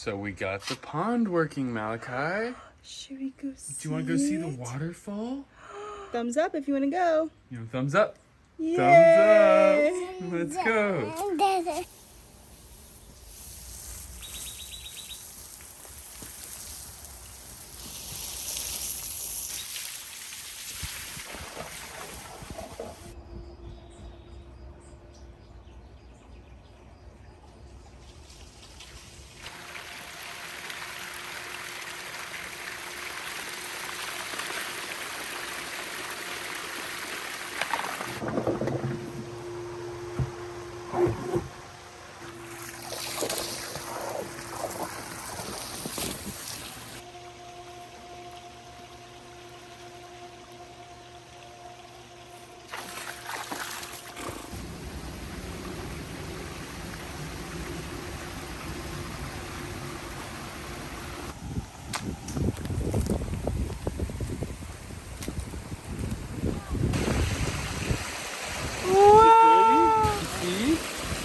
So we got the pond working, Malachi. Should we go see Do you want to go see the waterfall? Thumbs up if you want to go. You know, thumbs up. Yay. Thumbs up. Let's go.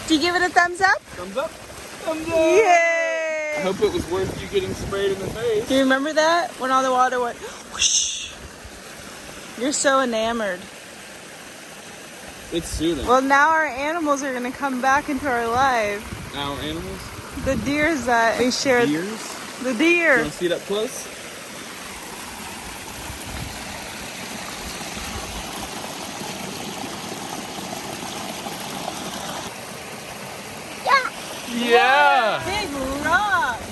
Do you give it a thumbs up? Thumbs up. Thumbs up. Yay! I hope it was worth you getting sprayed in the face. Do you remember that? When all the water went whoosh. You're so enamored. It's soothing. Well, now our animals are going to come back into our life. Our animals? The deers that we shared. Deers? The deer. You want to see it up close? Yeah! Big rocks.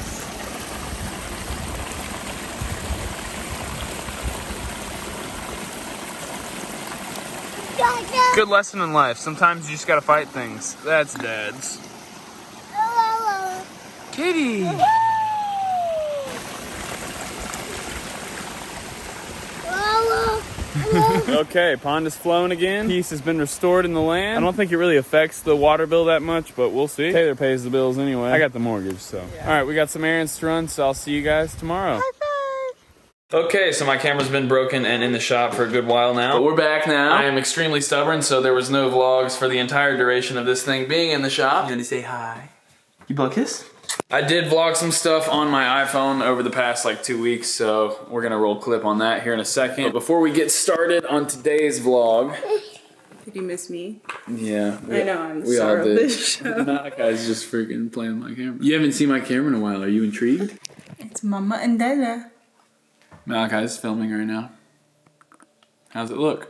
Good lesson in life. Sometimes you just gotta fight things. That's Dad's. Kitty! Okay, pond is flowing again. Peace has been restored in the land. I don't think it really affects the water bill that much, but we'll see. Taylor pays the bills anyway. I got the mortgage, so. Yeah. All right, we got some errands to run, so I'll see you guys tomorrow. High five. Okay, so my camera's been broken and in the shop for a good while now. But we're back now. I am extremely stubborn, so there was no vlogs for the entire duration of this thing being in the shop. You want to say hi? You blow a kiss? I did vlog some stuff on my iPhone over the past like 2 weeks, so we're gonna roll a clip on that here in a second. But before we get started on today's vlog. Did you miss me? Yeah. I know, I'm the star of this show. That guy's just freaking playing with my camera. You haven't seen my camera in a while. Are you intrigued? It's Mama and Dada. Malachi's filming right now. How's it look?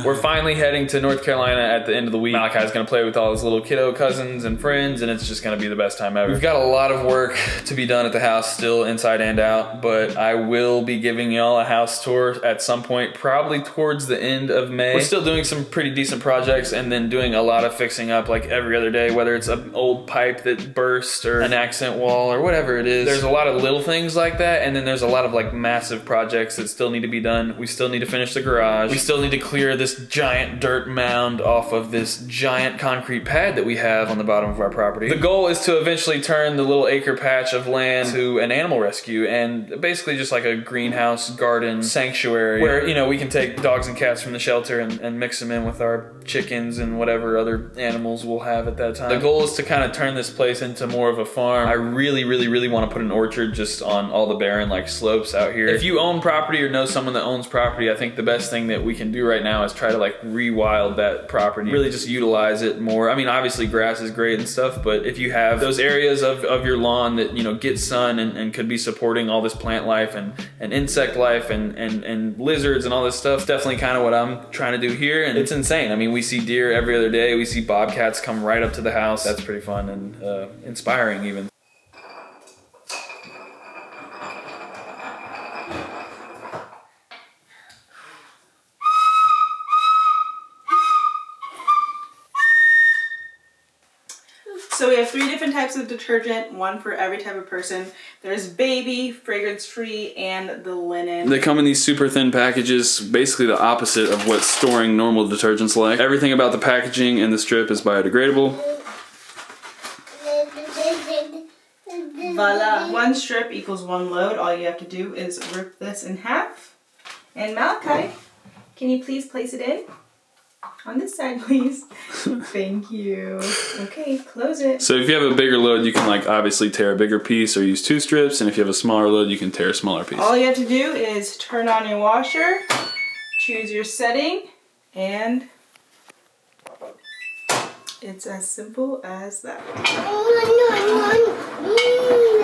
We're finally heading to North Carolina at the end of the week. Malachi's gonna play with all his little kiddo cousins and friends, and it's just gonna be the best time ever. We've got a lot of work to be done at the house, still inside and out, but I will be giving y'all a house tour at some point, probably towards the end of May. We're still doing some pretty decent projects and then doing a lot of fixing up like every other day, whether it's an old pipe that burst or an accent wall or whatever it is. There's a lot of little things like that, and then there's a lot of like massive projects that still need to be done. We still need to finish the garage. We still need to clear this giant dirt mound off of this giant concrete pad that we have on the bottom of our property. The goal is to eventually turn the little acre patch of land to an animal rescue and basically just like a greenhouse garden sanctuary where, you know, we can take dogs and cats from the shelter and mix them in with our chickens and whatever other animals we'll have at that time. The goal is to kind of turn this place into more of a farm. I really want to put an orchard just on all the barren like slopes out here. If you own property or know someone that owns property, I think the best thing that we can do right now is try to like rewild that property, really just utilize it more. I mean, obviously grass is great and stuff, but if you have those areas of your lawn that, you know, get sun and could be supporting all this plant life and insect life and lizards and all this stuff, it's definitely kind of what I'm trying to do here. And it's insane. I mean, we see deer every other day. We see bobcats come right up to the house. That's pretty fun and inspiring even. So we have 3 different types of detergent, one for every type of person. There's baby, fragrance-free, and the linen. They come in these super thin packages, basically the opposite of what storing normal detergent's like. Everything about the packaging and the strip is biodegradable. Voila. 1 strip equals 1 load. All you have to do is rip this in half. And Malachi, can you please place it in? On this side, please. Thank you. Okay, close it. So if you have a bigger load, you can like obviously tear a bigger piece or use 2 strips. And if you have a smaller load, you can tear a smaller piece. All you have to do is turn on your washer, choose your setting, and it's as simple as that.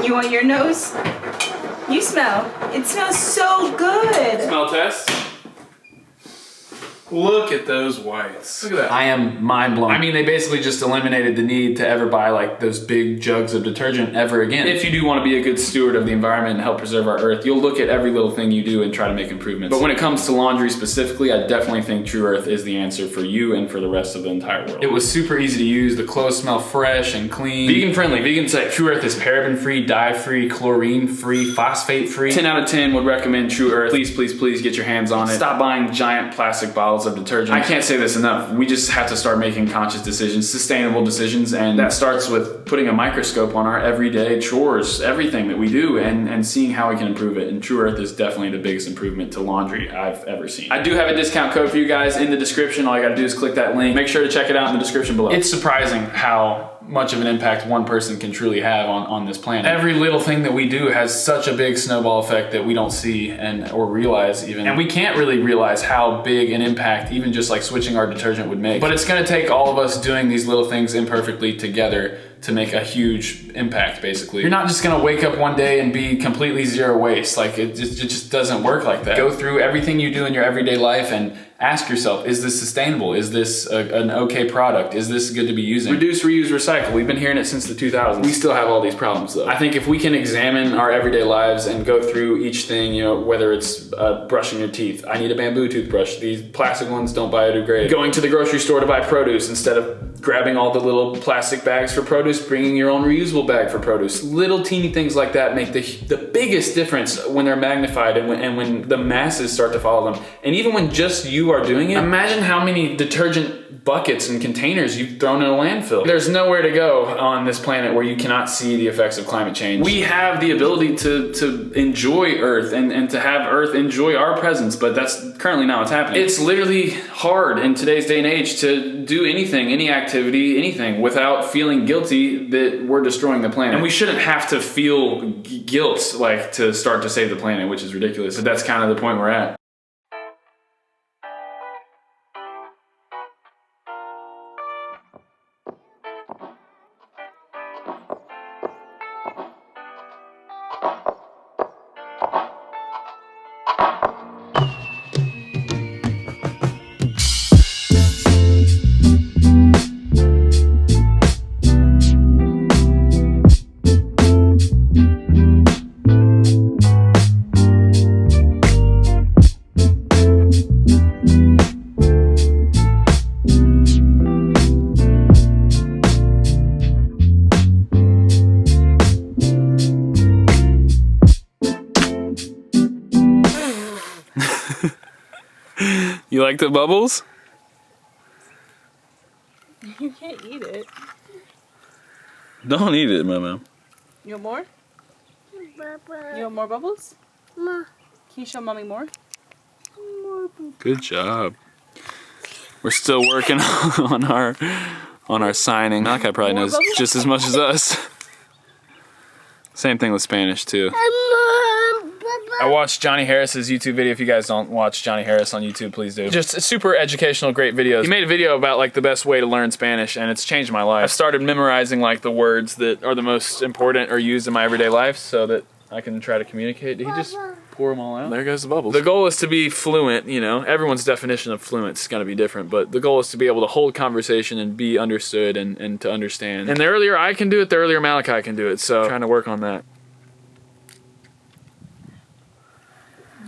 You want your nose? You smell. It smells so good. Smell test. Look at those whites. Look at that. I am mind blown. I mean, they basically just eliminated the need to ever buy like those big jugs of detergent ever again. If you do want to be a good steward of the environment and help preserve our earth, you'll look at every little thing you do and try to make improvements. But when it comes to laundry specifically, I definitely think True Earth is the answer for you and for the rest of the entire world. It was super easy to use. The clothes smell fresh and clean. Vegan friendly, vegan safe. True Earth is paraben free, dye free, chlorine free, phosphate free. 10 out of 10 would recommend True Earth. Please, please, please get your hands on it. Stop buying giant plastic bottles of detergent. I can't say this enough. We just have to start making conscious decisions, sustainable decisions, and that starts with putting a microscope on our everyday chores, everything that we do, and seeing how we can improve it. And True Earth is definitely the biggest improvement to laundry I've ever seen. I do have a discount code for you guys in the description. All you gotta do is click that link. Make sure to check it out in the description below. It's surprising how much of an impact one person can truly have on this planet. Every little thing that we do has such a big snowball effect that we don't see or realize even. And we can't really realize how big an impact even just like switching our detergent would make. But it's gonna take all of us doing these little things imperfectly together to make a huge impact, basically. You're not just gonna wake up one day and be completely zero waste. Like it just doesn't work like that. Go through everything you do in your everyday life and ask yourself, is this sustainable? Is this an okay product? Is this good to be using? Reduce, reuse, recycle. We've been hearing it since the 2000s. We still have all these problems though. I think if we can examine our everyday lives and go through each thing, you know, whether it's brushing your teeth, I need a bamboo toothbrush. These plastic ones don't biodegrade. Going to the grocery store to buy produce instead of grabbing all the little plastic bags for produce, bringing your own reusable bag for produce. Little teeny things like that make the biggest difference when they're magnified and when the masses start to follow them. And even when just you are doing it, imagine how many detergent buckets and containers you've thrown in a landfill. There's nowhere to go on this planet where you cannot see the effects of climate change. We have the ability to enjoy Earth and to have Earth enjoy our presence, but that's currently not what's happening. It's literally hard in today's day and age to do anything, any activity, anything, without feeling guilty that we're destroying the planet. And we shouldn't have to feel guilt like to start to save the planet, which is ridiculous. But that's kind of the point we're at. You like the bubbles? You can't eat it. Don't eat it, Mama. You want more? Bubble. You want more bubbles? Ma. Can you show Mommy more? Good job. We're still working on our signing. Malachi probably knows just as much as us. Same thing with Spanish too. I watched Johnny Harris's YouTube video. If you guys don't watch Johnny Harris on YouTube, please do. Just super educational, great videos. He made a video about like the best way to learn Spanish, and it's changed my life. I've started memorizing like the words that are the most important or used in my everyday life so that I can try to communicate. Did he just pour them all out? There goes the bubbles. The goal is to be fluent, you know. Everyone's definition of fluent is going to be different, but the goal is to be able to hold conversation and be understood and to understand. And the earlier I can do it, the earlier Malachi can do it. So I'm trying to work on that.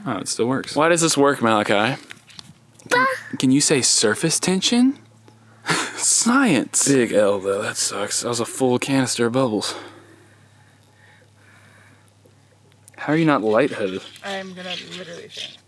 Oh, it still works. Why does this work, Malachi? Can you say surface tension? Science. Big L though, that sucks. That was a full canister of bubbles. How are you not lightheaded? I'm gonna literally faint.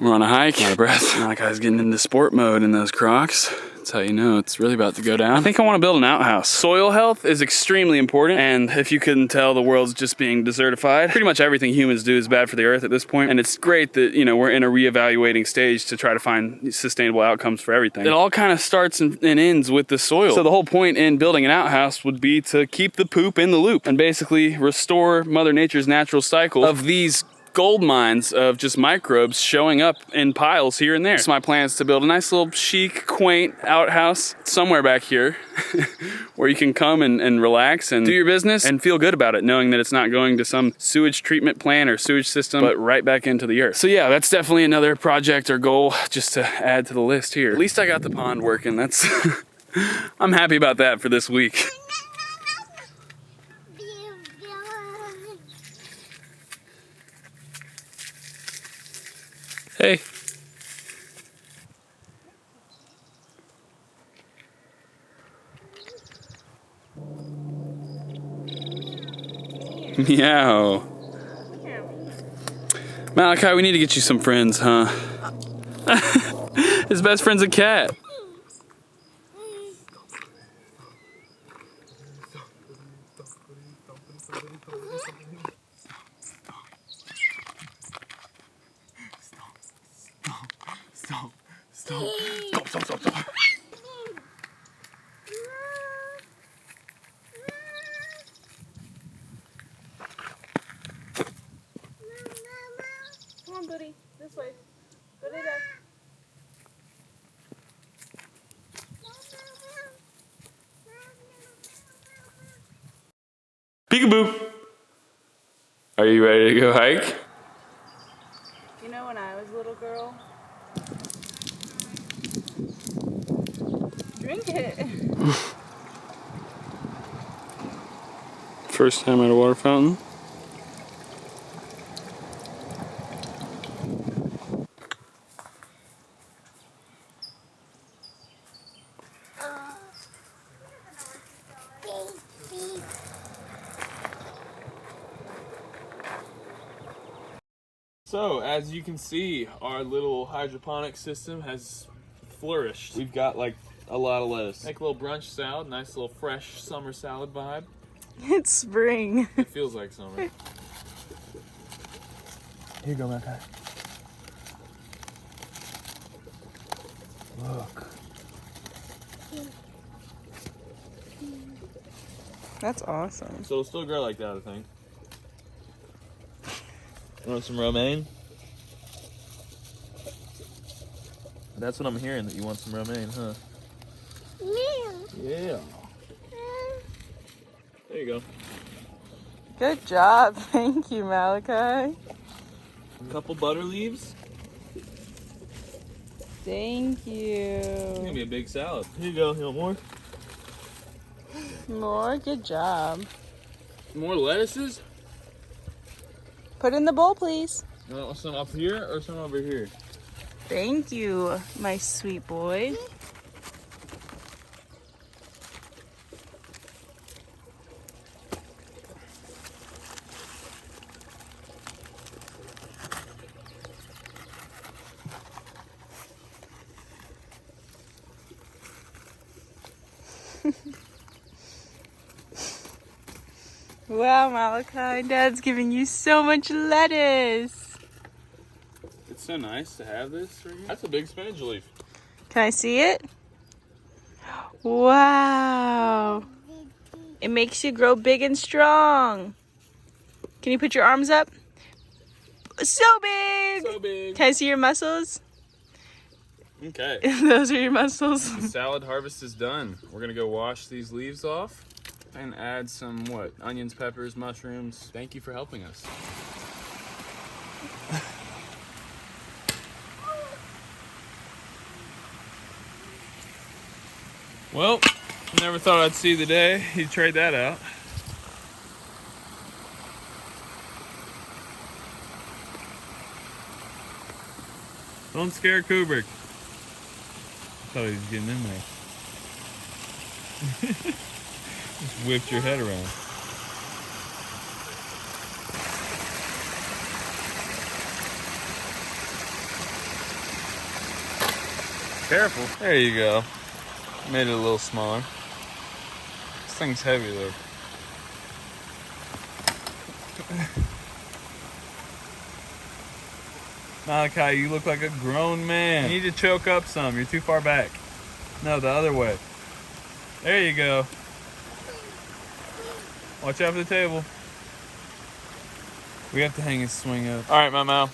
We're on a hike. Out of breath. Malachi's getting into sport mode in those Crocs. That's how you know it's really about to go down. I think I want to build an outhouse. Soil health is extremely important, and if you couldn't tell, the world's just being desertified. Pretty much everything humans do is bad for the earth at this point, and it's great that, you know, we're in a reevaluating stage to try to find sustainable outcomes for everything. It all kind of starts and ends with the soil. So the whole point in building an outhouse would be to keep the poop in the loop and basically restore Mother Nature's natural cycle of these gold mines of just microbes showing up in piles here and there. So my plan is to build a nice little chic, quaint outhouse somewhere back here where you can come and relax and do your business and feel good about it, knowing that it's not going to some sewage treatment plant or sewage system, but right back into the earth. So yeah, that's definitely another project or goal just to add to the list here. At least I got the pond working. That's I'm happy about that for this week. Hey. Meow. Malachi, we need to get you some friends, huh? His best friend's a cat. Stop. Come on, buddy. This way. Go to there. Peekaboo. Are you ready to go hike? You know when I was a little girl? Drink it. First time at a water fountain. So, as you can see, our little hydroponic system has flourished. We've got like a lot of lettuce. Make a little brunch salad, nice little fresh summer salad vibe. It's spring. It feels like summer. Here you go, Malachi. Look. That's awesome. So it'll still grow like that, I think. Want some romaine? That's what I'm hearing, that you want some romaine, huh? Yeah. There you go. Good job. Thank you, Malachi. A couple butter leaves. Thank It's gonna you. be a big salad. Here you go. You want more? More. Good job. More lettuces? Put in the bowl, please. You want some up here or some over here? Thank you, my sweet boy. Wow, Malachi, Dad's giving you so much lettuce. It's so nice to have this right here. That's a big spinach leaf. Can I see it? Wow. It makes you grow big and strong. Can you put your arms up? So big. So big. Can I see your muscles? Okay. Those are your muscles. The salad harvest is done. We're gonna go wash these leaves off and add some, what, onions, peppers, mushrooms. Thank you for helping us. Well, never thought I'd see the day you'd trade that out. Don't scare Kubrick. I thought he was getting in there. Just whipped your head around. Careful. There you go. Made it a little smaller. This thing's heavy though. Malachi, you look like a grown man. You need to choke up some. You're too far back. No, the other way. There you go. Watch out for the table. We have to hang his swing up. All right, Mama.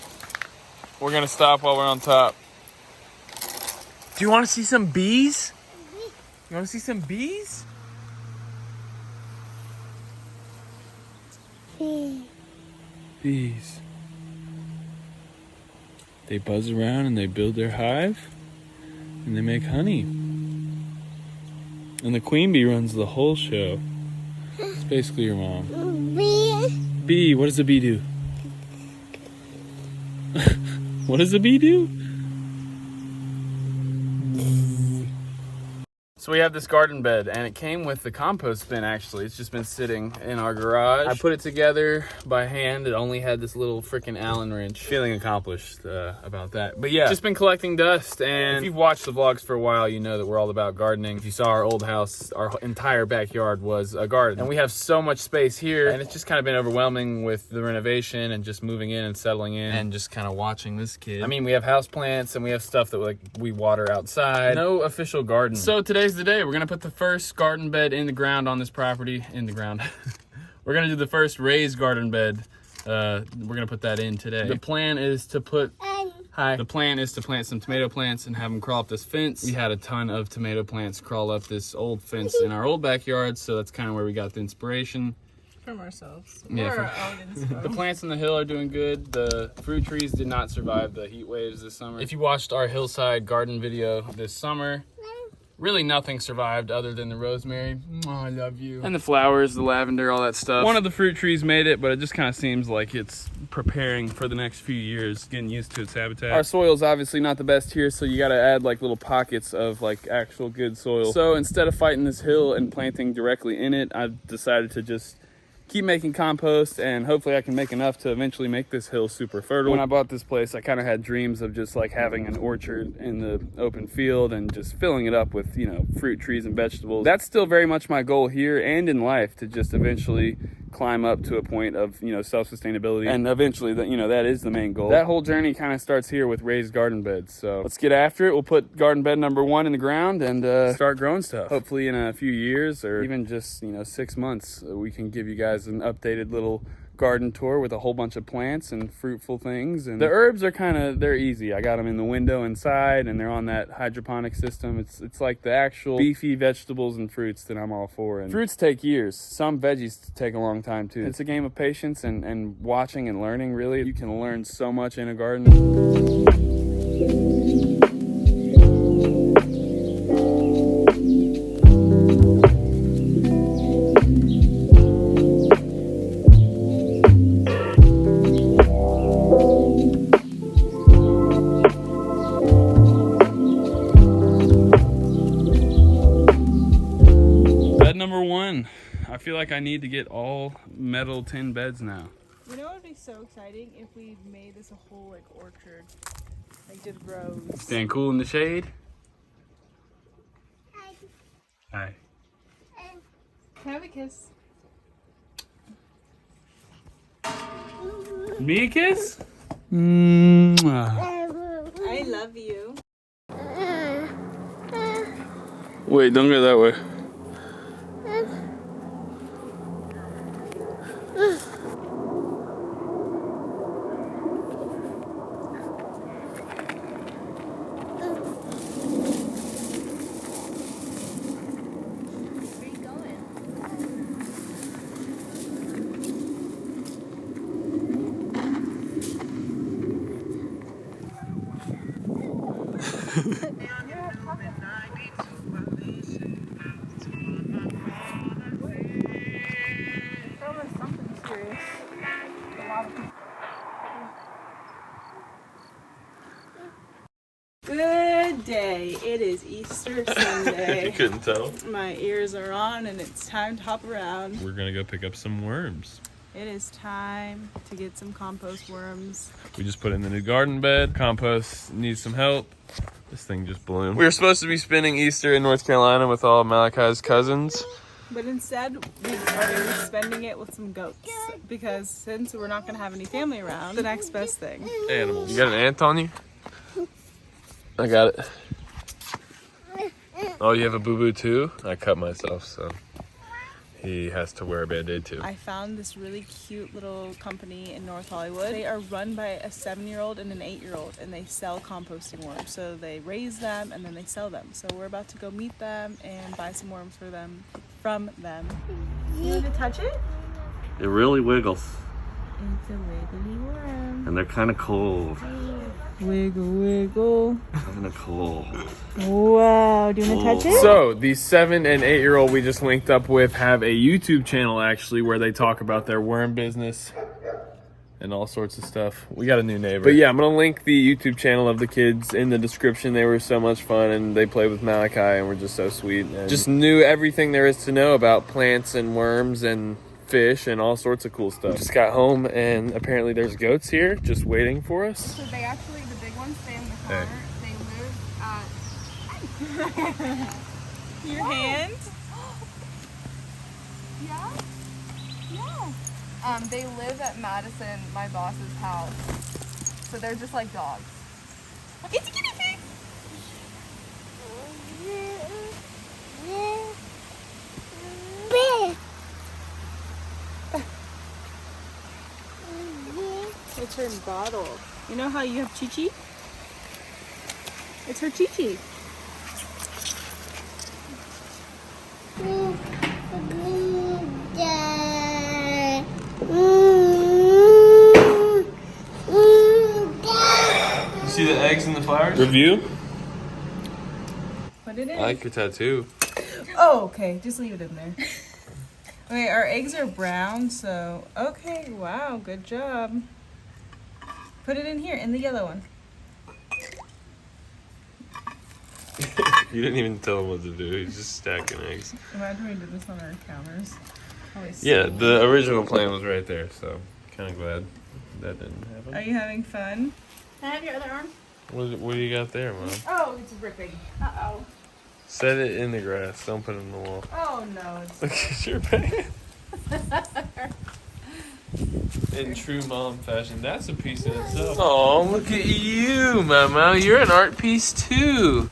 We're gonna stop while we're on top. Do you want to see some bees? You want to see some bees? Bees. They buzz around and they build their hive and they make honey. And the queen bee runs the whole show. It's basically your mom. Bee, what does a bee do? What does a bee do? So we have this garden bed, and it came with the compost bin, actually. It's just been sitting in our garage. I put it together by hand. It only had this little freaking Allen wrench. Feeling accomplished about that. But yeah, just been collecting dust, and if you've watched the vlogs for a while, you know that we're all about gardening. If you saw our old house, our entire backyard was a garden. And we have so much space here, and it's just kind of been overwhelming with the renovation and just moving in and settling in and just kind of watching this kid. I mean, we have house plants, and we have stuff that we water outside. No official garden. So today's the day. We're gonna put the first garden bed in the ground on this property. We're gonna do the first raised garden bed. We're gonna put that in today. The plan is to put the plan is to plant some tomato plants and have them crawl up this fence. We had a ton of tomato plants crawl up this old fence in our old backyard, so that's kind of where we got the inspiration. From ourselves. Yeah, the plants on the hill are doing good. The fruit trees did not survive the heat waves this summer. If you watched our hillside garden video this summer, really nothing survived other than the rosemary. Oh, I love you. And the flowers, the lavender, all that stuff. One of the fruit trees made it, but it just kind of seems like it's preparing for the next few years, getting used to its habitat. Our soil's obviously not the best here, so you gotta add like little pockets of like actual good soil. So instead of fighting this hill and planting directly in it, I've decided to just keep making compost, and hopefully I can make enough to eventually make this hill super fertile. When I bought this place, I kind of had dreams of just like having an orchard in the open field and just filling it up with, you know, fruit trees and vegetables. That's still very much my goal here and in life, to just eventually climb up to a point of, you know, self-sustainability, and eventually that, you know, that is the main goal. That whole journey kind of starts here with raised garden beds. So let's get after it. We'll put garden bed number 1 in the ground and start growing stuff. Hopefully in a few years, or even just, you know, 6 months, we can give you guys an updated little garden tour with a whole bunch of plants and fruitful things. And the herbs are they're easy. I got them in the window inside, and they're on that hydroponic system. It's like the actual beefy vegetables and fruits that I'm all for. And fruits take years. Some veggies take a long time too. It's a game of patience and watching and learning, really. You can learn so much in a garden. Number 1. I feel like I need to get all metal tin beds now. You know what would be so exciting if we made this a whole like orchard, like just rows. Stand cool in the shade. Hi. Can I have a kiss? Me a kiss? I love you. Wait, don't go that way. Good day. It is Easter Sunday. You couldn't tell. My ears are on and it's time to hop around. We're gonna go pick up some worms. It is time to get some compost worms. We just put in the new garden bed. Compost needs some help. This thing just bloomed. We were supposed to be spending Easter in North Carolina with all of Malachi's cousins. But instead, we are spending it with some goats. Because since we're not going to have any family around, the next best thing. Animals. You got an ant on you? I got it. Oh, you have a boo-boo too? I cut myself, so he has to wear a Band-Aid too. I found this really cute little company in North Hollywood. They are run by a 7-year-old and an 8-year-old, and they sell composting worms. So they raise them and then they sell them. So we're about to go meet them and buy some worms from them. You want to touch it? It really wiggles, It's a wiggly worm. and they're kind of cold. Wiggle, wiggle. Kind of cold. Wow, do you want to touch it? So, the 7 and 8-year-old we just linked up with have a YouTube channel actually where they talk about their worm business and all sorts of stuff. We got a new neighbor. But yeah, I'm going to link the YouTube channel of the kids in the description. They were so much fun and they played with Malachi and were just so sweet. And just knew everything there is to know about plants and worms and fish and all sorts of cool stuff. Just got home and apparently there's goats here just waiting for us. So they actually, the big ones stay in the car. Hey. They live at... Your hand? Yeah? Yeah. They live at Madison, my boss's house. So they're just like dogs. It's a guinea pig! It's her bottle. You know how you have Chi-Chi? It's her Chi-Chi. You see the eggs and the flowers? Review? Put it in. I like your tattoo. Oh, okay. Just leave it in there. Okay, our eggs are brown, so... Okay, wow, good job. Put it in here, in the yellow one. You didn't even tell him what to do. He's just stacking eggs. Imagine we did this on our counters. Yeah, the original plan was right there, so kind of glad that didn't happen. Are you having fun? Can I have your other arm? What do you got there, Mom? Oh, it's ripping. Uh-oh. Set it in the grass. Don't put it in the wall. Oh, no. It's... Look at your pants. In true mom fashion, that's a piece in itself. Oh, look at you, Mama. You're an art piece too.